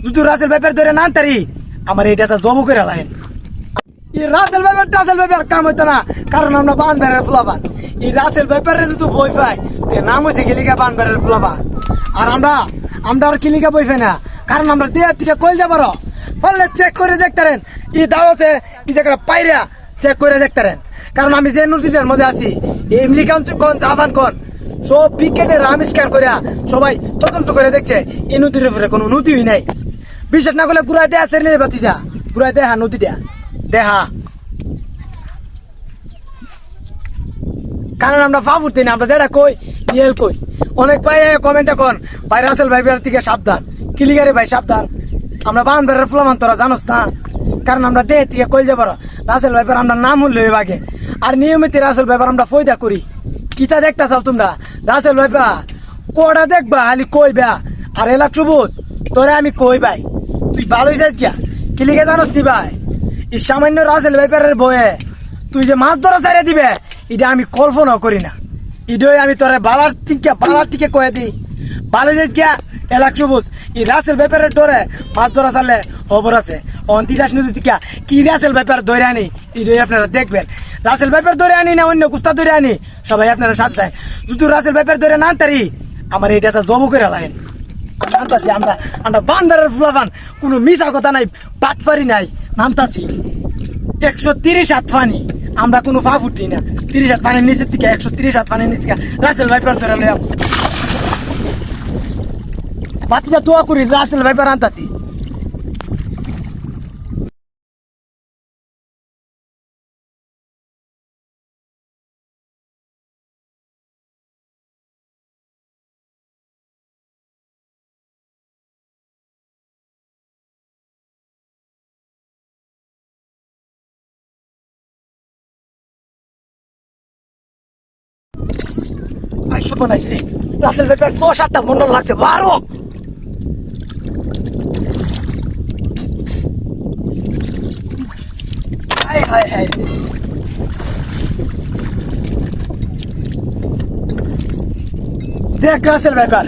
যদি Russell viper ধরে না আনতারি আমার এটা জব করে লাইন এই রাসেল ভাইপার কাম হইতো না, কারণ আমরা বান বেড়ার ফুলাবান। এই রাসেল ভাইপারে যদি বই পাই তে নাম হয়েছে কিলিকা বান বেড়ার ফুলাবান। আর আমরা আর কিলিকা বই পাই না, কারণ আমরা দেয়ার থেকে কইল যাবার পারলে চেক করে দেখতারেন। এই দাওয়াতে এই জায়গাটা পাইরা চেক করে দেখতারেন, কারণ আমি যে নদীটার মধ্যে আছি এমনি কোন জাপান কোন সব বিজ্ঞানের আবিষ্কার করে সবাই তদন্ত করে দেখছে এই নদীর উপরে কোনো নদীই নাই। বিশ্বাস না করলে ঘুরাই দেয়া সেরে নেবে বাতিজা, ঘুরাই দেখা নদীটা দেখা। কারণ আমরা ফাফুরতে না, আমরা যেটা কই ইয়েল কই। অনেক ভাই কমেন্টে কন ভাই রাসেল ভাইবার থেকে সাবধান, কিলিগারে ভাই সাবধান। আমরা বান বেড়ার ফুলামান তোরা জানোস না, কারণ আমরা দেহ থেকে কই যাবার রাসেল ভাইবার আমরা নাম হইল বাগে। আর নিয়মিত রাসেল ভাইবার আমরা ফয়দা করি। কিতা দেখতা চাও তোমরা রাসেল ভাইবা কোটা দেখবা খালি কইবা। আর এলাক সবুজ তোরে আমি কই ভাই তুই ভালোই যাইস গিয়া, কিলিগে জানোস নি ভাই এই সামান্য রাসেল ভাইপারের বয়ে তুই যে মাছ ধরা চাইরে দিবে এটা আমি কল্পনাও করি না। ইডই আমি তোরে বালার টিকে কয়ে দিই ভালো যাইস গিয়া এলাক সবুজ। এই রাসেল ভাইপারের ডরে মাছ ধরা চালে খবর আছে অন্তিরাস নদী থেকে কি রাসেল ভাইপার ধরে আনি ইডই আপনারা দেখবেন। রাসেল ভাইপার ধরে আনি না অন্য কুস্তা ধরে আনি সবাই আপনারা সাথে দেয়। যদি রাসেল ভাইপার ধরে না আনতারি আমার এটা জব করে লাইন। আমরা বান্দারের ফুলাবান, কোনো মিশা কথা নাই, বাটপারি নাই, নামতাছি 130 হাত পানি। আমরা কোনো ফা ফুটি না 30 হাত পানির নিচের থেকে 130 হাত পানির নিচে রাসেল ভাইপার ধরে লইয়া বাতিজা দোয়া করি রাসেল ভাইপার আনতাছি। রাসেল ভাইপার 6-7টা মন্ডল লাগছে, 12 দেখ রাসেল ভাইপার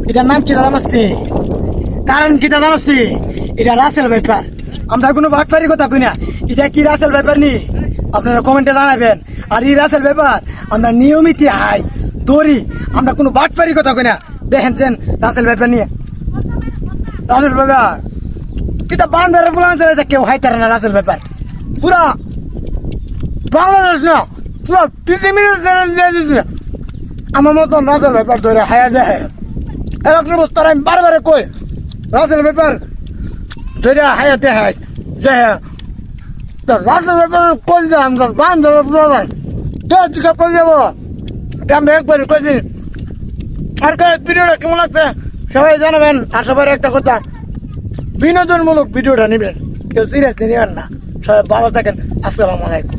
এটার নাম কি জানাচ্ছি, কারণ কি জানাচ্ছি এটা রাসেল ভাইপার। আমরা কোনো বাটপারি কথা কই না, এটা কি রাসেল ভাইপার নি আপনারা কমেন্টে জানাবেন। আর এই রাসেল ভাইপার আমরা নিয়মিত হাই ধরি, আমরা কোনো বাটপারি কথা কই না। দেখেন রাসেল ভাইপার নিয়ে রাসেল ভাইপার কিতা বান বেড়ে ফুলান কেউ হাইতারে না। রাসেল ভাইপার পুরা বাংলাদেশ না পুরা পৃথিবীর আমার মতন রাসেল ভাইপার ধরে হায়া যায় এরকম অবস্থা। আমি বারে কই রাসেল ভাইপার ধরে হায়াতে হায় যে রাসেল ভাইপার কই যা আমরা বান ধরে ফুলান দিকে কই যাবো আমরা একবার কইছি। আর ভিডিওটা কেমন লাগছে সবাই জানাবেন। আর সবাই একটা কথা বিনোদনমূলক ভিডিওটা নেবেন, কেউ সিরিয়াস নেবেন না। সবাই ভালো থাকেন, আসসালামু আলাইকুম।